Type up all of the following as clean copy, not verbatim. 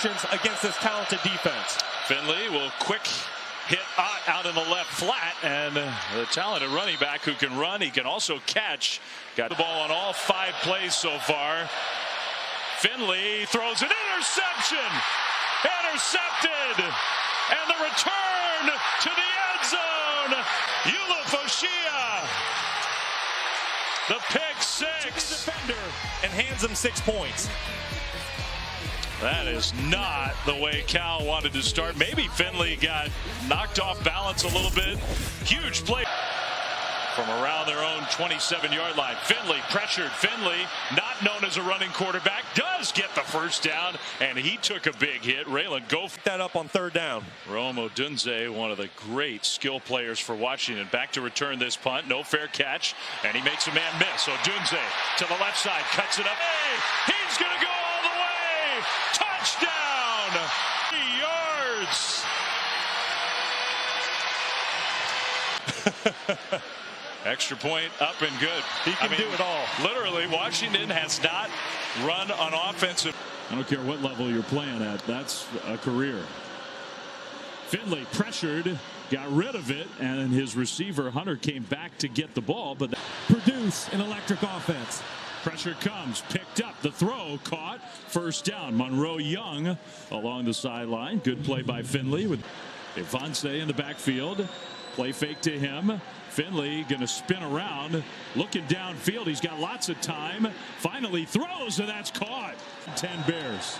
interceptions against this talented defense. Finley will quick hit out in the left flat, and the talented running back who can run, he can also catch. Got the ball on all 5 plays so far. Finley throws an interception. Intercepted. And the return to the end zone. Ulufoshia. The pick 6. Defender and hands him 6 points. That is not the way Cal wanted to start. Maybe Finley got knocked off balance a little bit. Huge play from around their own 27-yard line. Finley pressured. Finley, not known as a running quarterback, does get the first down, and he took a big hit. Raylan Goff That up on 3rd down. Rome Odunze, one of the great skill players for Washington, back to return this punt. No fair catch, and he makes a man miss. Odunze to the left side, cuts it up. Hey, he's going to go all the way. Touchdown! 3 yards. Extra point up and good. He can do it all. Literally, Washington has not run on offensive. I don't care what level you're playing at. That's a career. Finley pressured, got rid of it, and his receiver Hunter came back to get the ball, but produce an electric offense. Pressure comes, picked up, the throw caught, first down. Monroe Young along the sideline. Good play by Finley with Devontae in the backfield. Play fake to him. Finley going to spin around, looking downfield. He's got lots of time. Finally throws, and that's caught. 10 Bears.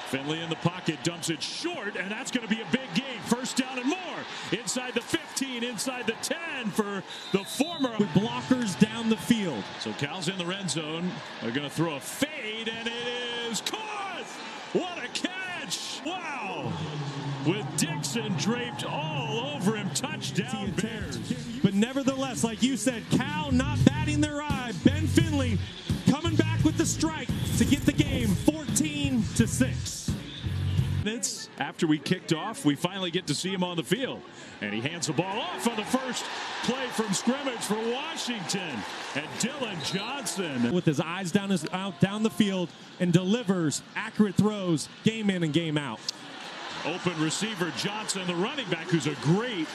Finley in the pocket, dumps it short, and that's going to be a big game. First down and more. Inside the 15, inside the 10 for the former. With blockers down the field. So Cal's in the red zone. They're going to throw a fade, and it is caught. What a catch. Wow. With Dixon draped all over him. Touchdown Bears. But nevertheless, like you said, Cal not batting their eye. Ben Finley coming back with the strike to get the game 14-6. After we kicked off, we finally get to see him on the field. And he hands the ball off on the first play from scrimmage for Washington. And Dylan Johnson, with his eyes down the field, and delivers accurate throws game in and game out. Open receiver Johnson, the running back, who's a great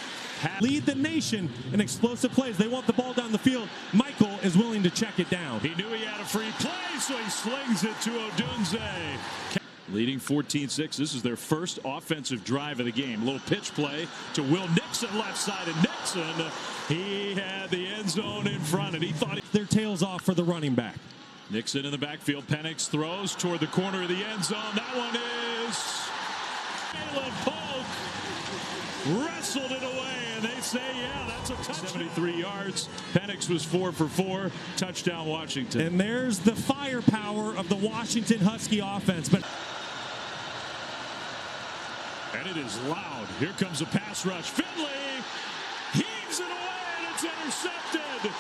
lead the nation in explosive plays. They want the ball down the field. Michael is willing to check it down. He knew he had a free play, so he slings it to Odunze. Leading 14-6. This is their first offensive drive of the game. A little pitch play to Will Nixon, left side, and Nixon, he had the end zone in front, and he thought their tails off for the running back. Nixon in the backfield. Penix throws toward the corner of the end zone. That one is Caleb Polk wrestled it away, and they say, yeah, that's a touchdown. 73 yards. Penix was 4 for 4. Touchdown, Washington. And there's the firepower of the Washington Husky offense. But and it is loud. Here comes a pass rush. Finley heaves it away, and it's intercepted.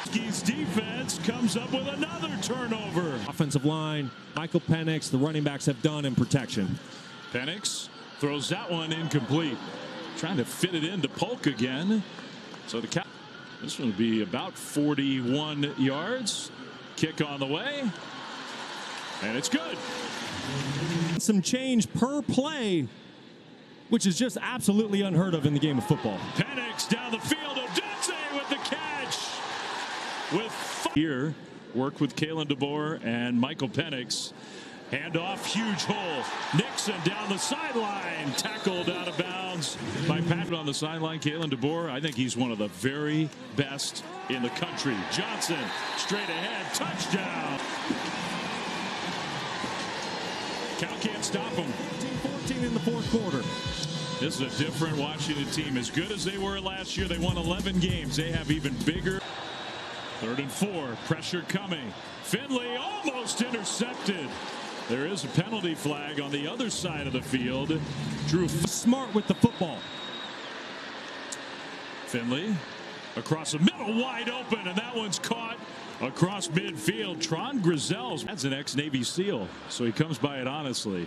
Huskies defense comes up with another turnover. Offensive line, Michael Penix, the running backs have done in protection. Penix throws that one incomplete. Trying to fit it into Polk again. So this one will be about 41 yards. Kick on the way. And it's good. Some change per play, which is just absolutely unheard of in the game of football. Penix down the field. Odunze with the catch. Here, work with Kalen DeBoer and Michael Penix. Handoff, huge hole. Nixon down the sideline. Tackled out of bounds by Pat on the sideline. Kalen DeBoer, I think he's one of the very best in the country. Johnson, straight ahead. Touchdown. Cal can't stop him. 14 in the fourth quarter. This is a different Washington team. As good as they were last year, they won 11 games. They have even bigger. 3rd and 4. Pressure coming. Finley almost intercepted. There is a penalty flag on the other side of the field. Drew smart with the football. Finley across the middle, wide open, and that one's caught across midfield. Tron Grisels, that's an ex-Navy SEAL, so he comes by it honestly.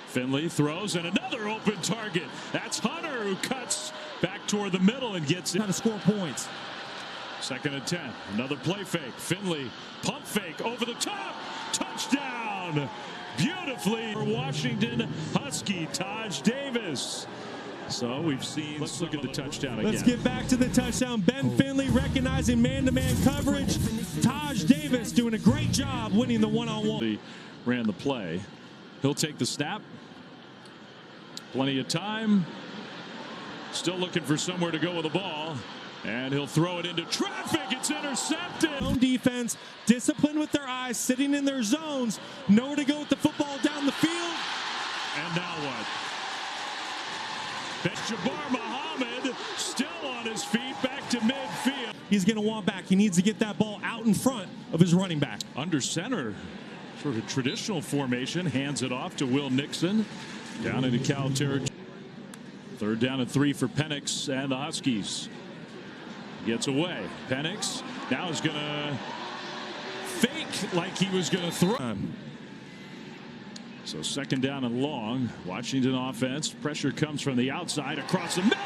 Finley throws, and another open target. That's Hunter, who cuts back toward the middle and gets it. Trying to score points. 2nd and 10. Another play fake. Finley pump fake over the top. Touchdown. beautifully for Washington Husky, Taj Davis. So we've seen, let's look at the touchdown again. Let's get back to the touchdown. Ben Finley recognizing man-to-man coverage. Taj Davis doing a great job winning the one-on-one. He ran the play. He'll take the snap. Plenty of time. Still looking for somewhere to go with the ball. And he'll throw it into traffic. It's intercepted. Own defense, disciplined with their eyes, sitting in their zones, know where to go with the football down the field. And now what? Jabbar Muhammad still on his feet, back to midfield. He's going to want back. He needs to get that ball out in front of his running back. Under center, sort of traditional formation, hands it off to Will Nixon. Down into Cal territory. 3rd down and 3 for Penix and the Huskies. Gets away. Penix now is going to fake like he was going to throw. So 2nd down and long. Washington offense. Pressure comes from the outside across the middle.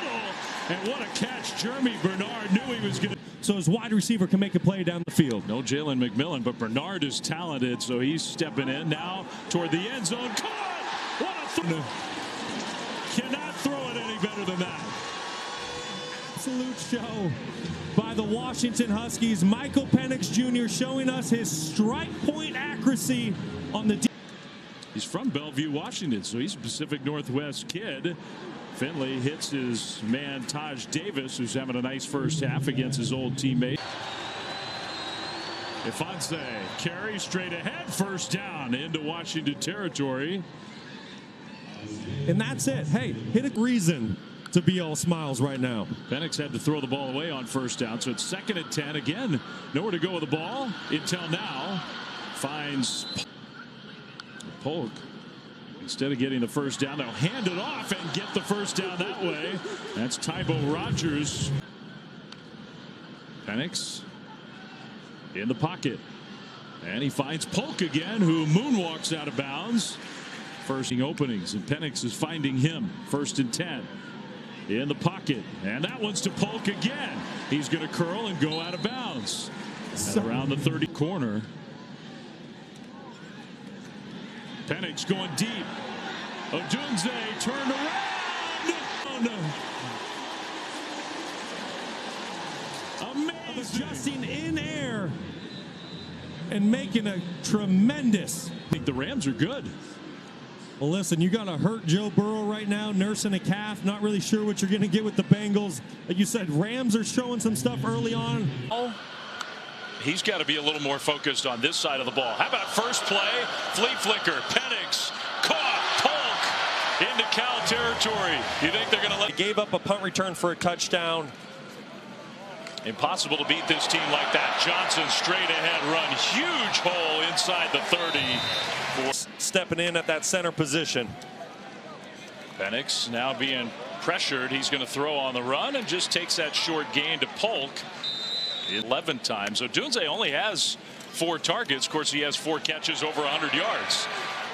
And what a catch. Jeremy Bernard knew he was going to. So his wide receiver can make a play down the field. No Jalen McMillan, but Bernard is talented, so he's stepping in now toward the end zone. Caught! What a cannot throw it any better than that. Absolute show by the Washington Huskies. Michael Penix Jr. showing us his strike point accuracy on the. He's from Bellevue, Washington, so he's a Pacific Northwest kid. Finley hits his man Taj Davis, who's having a nice first half against his old teammate. Ifanse carries straight ahead, 1st down into Washington territory. And that's it. Hey, hit a reason to be all smiles right now. Penix had to throw the ball away on 1st down, so it's 2nd and 10. Again, nowhere to go with the ball until now. Finds Polk. Instead of getting the 1st down, they'll hand it off and get the 1st down that way. That's Tybo Rogers. Penix in the pocket. And he finds Polk again, who moonwalks out of bounds. First openings, and Penix is finding him. 1st and 10. In the pocket. And that one's to Polk again. He's going to curl and go out of bounds. And around the 30 corner. Penix going deep. Odunze turned around. Oh, no. Amazing. Adjusting in air and making a tremendous. I think the Rams are good. Well, listen, you got to hurt Joe Burrow right now, nursing a calf. Not really sure what you're going to get with the Bengals. Like you said, Rams are showing some stuff early on. He's got to be a little more focused on this side of the ball. How about first play? Flea flicker. Penix caught. Polk into Cal territory. You think they're going to let? He gave up a punt return for a touchdown. Impossible to beat this team like that. Johnson straight ahead run. Huge hole inside the 30. Stepping in at that center position. Penix now being pressured. He's going to throw on the run and just takes that short gain to Polk 11 times. So Odunze only has 4 targets. Of course, he has 4 catches over 100 yards.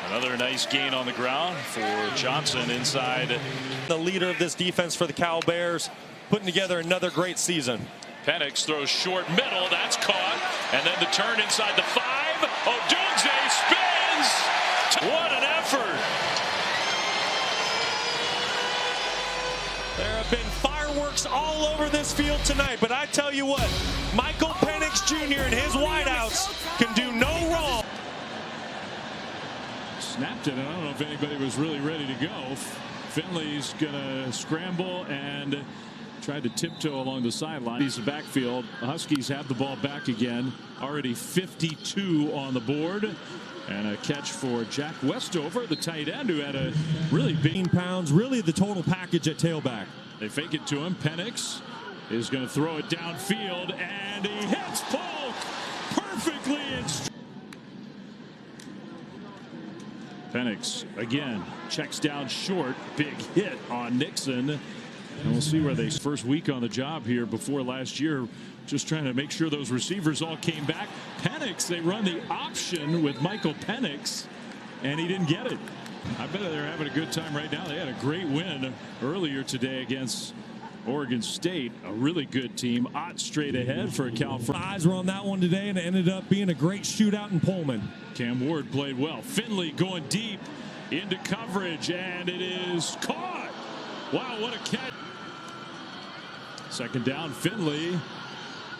Another nice gain on the ground for Johnson inside. The leader of this defense for the Cal Bears, putting together another great season. Penix throws short middle. That's caught. And then the turn inside the 5. Odunze spins. What an effort. There have been fireworks all over this field tonight, but I tell you what, Michael Penix Jr. and his wideouts can do no wrong. Snapped it, and I don't know if anybody was really ready to go. Finley's going to scramble and tried to tiptoe along the sideline. He's the backfield. The Huskies have the ball back again. Already 52 on the board. And a catch for Jack Westover, the tight end, who had a really big pounds, really the total package at tailback. They fake it to him. Penix is going to throw it downfield, and he hits Polk perfectly. Penix again checks down short. Big hit on Nixon. And we'll see where they first week on the job here before last year. Just trying to make sure those receivers all came back. Penix, they run the option with Michael Penix, and he didn't get it. I bet they're having a good time right now. They had a great win earlier today against Oregon State, a really good team. Ott straight ahead for Cal. Eyes were on that one today, and it ended up being a great shootout in Pullman. Cam Ward played well. Finley going deep into coverage, and it is caught. Wow, what a catch. Second down, Finley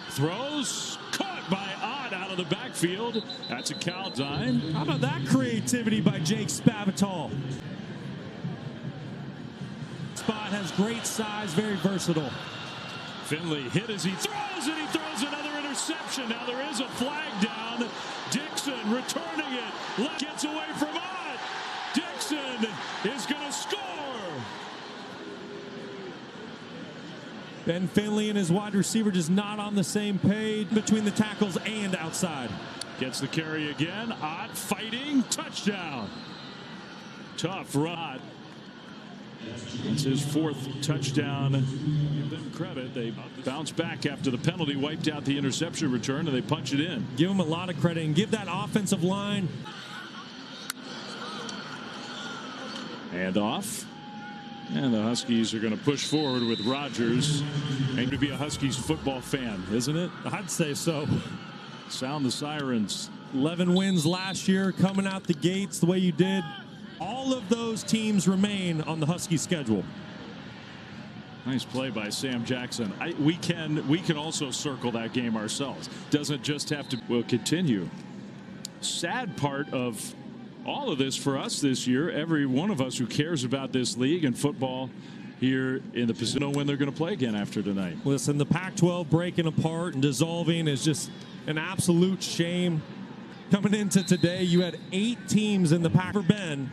throws, caught by Ott out of the backfield. That's a Cal dime. How about that creativity by Jake Spavital? Spot has great size, very versatile. Finley hit as he throws, and he throws another interception. Now there is a flag down. Dixon returning it. Gets away from Ott. Dixon is going to score. Ben Finley and his wide receiver just not on the same page between the tackles and outside. Gets the carry again. Ott fighting. Touchdown. Tough run. It's his fourth touchdown. Give them credit. They bounce back after the penalty wiped out the interception return, and they punch it in. Give them a lot of credit and give that offensive line. And off. And the Huskies are going to push forward with Rogers. And to be a Huskies football fan, isn't it? I'd say so. Sound the sirens. 11 wins last year, coming out the gates the way you did. All of those teams remain on the Husky schedule. Nice play by Sam Jackson. We can also circle that game ourselves. Doesn't just have to. We'll continue. Sad part of all of this for us this year, every one of us who cares about this league and football here in the Pacific know when they're going to play again after tonight. Listen, the Pac-12 breaking apart and dissolving is just an absolute shame. Coming into today, you had 8 teams in the Pac for Ben,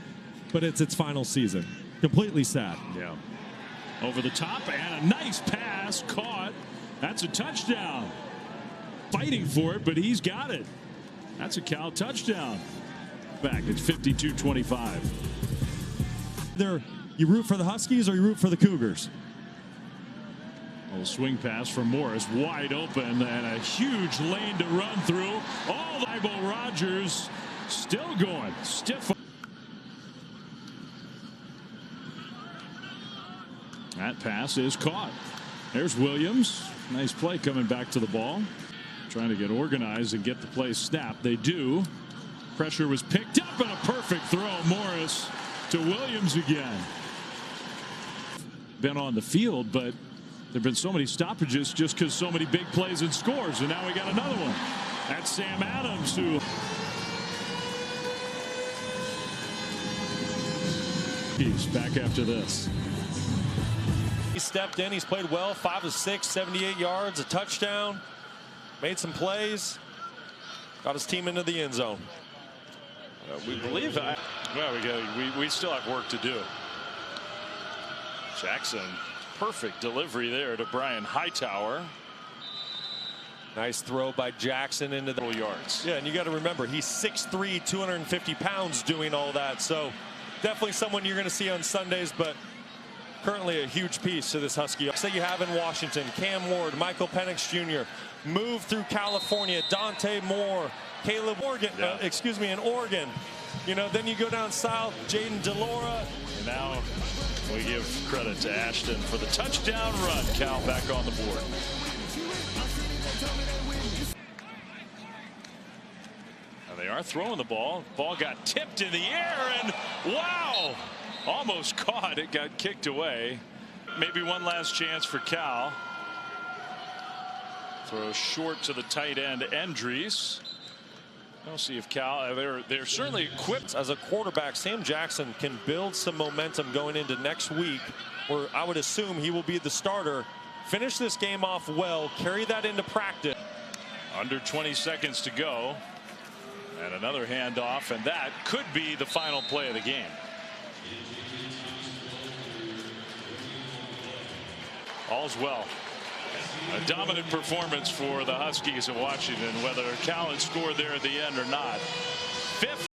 but it's its final season. Completely sad. Yeah. Over the top, and a nice pass caught. That's a touchdown. Fighting for it, but he's got it. That's a Cal touchdown. Back, it's 52-25. You root for the Huskies or you root for the Cougars? A little swing pass from Morris, wide open, and a huge lane to run through. All the Rogers still going, stiff. That pass is caught. There's Williams. Nice play coming back to the ball. Trying to get organized and get the play snapped. They do. Pressure was picked up and a perfect throw. Morris to Williams again. Been on the field, but there have been so many stoppages just because so many big plays and scores. And now we got another one. That's Sam Adams who. He's back after this. He stepped in. He's played well. 5 of 6, 78 yards, a touchdown. Made some plays. Got his team into the end zone. We believe that. Well, we still have work to do. Jackson, perfect delivery there to Brian Hightower. Nice throw by Jackson into the yards. Yeah, and you got to remember, he's 6'3", 250 pounds doing all that. So definitely someone you're going to see on Sundays, but currently a huge piece to this Husky. Say you have in Washington, Cam Ward, Michael Penix Jr., moved through California, Dante Moore, Caleb Morgan, in Oregon. You know, then you go down south, Jaden Delora. And now we give credit to Ashton for the touchdown run. Cal back on the board. Now they are throwing the ball. Ball got tipped in the air, and wow! Almost caught. It got kicked away. Maybe one last chance for Cal. Throw short to the tight end, Endries. We'll see if Cal, they're certainly equipped. As a quarterback, Sam Jackson can build some momentum going into next week, where I would assume he will be the starter. Finish this game off well, carry that into practice. Under 20 seconds to go. And another handoff, and that could be the final play of the game. All's well. A dominant performance for the Huskies of Washington, whether Cal had scored there at the end or not. Fifth.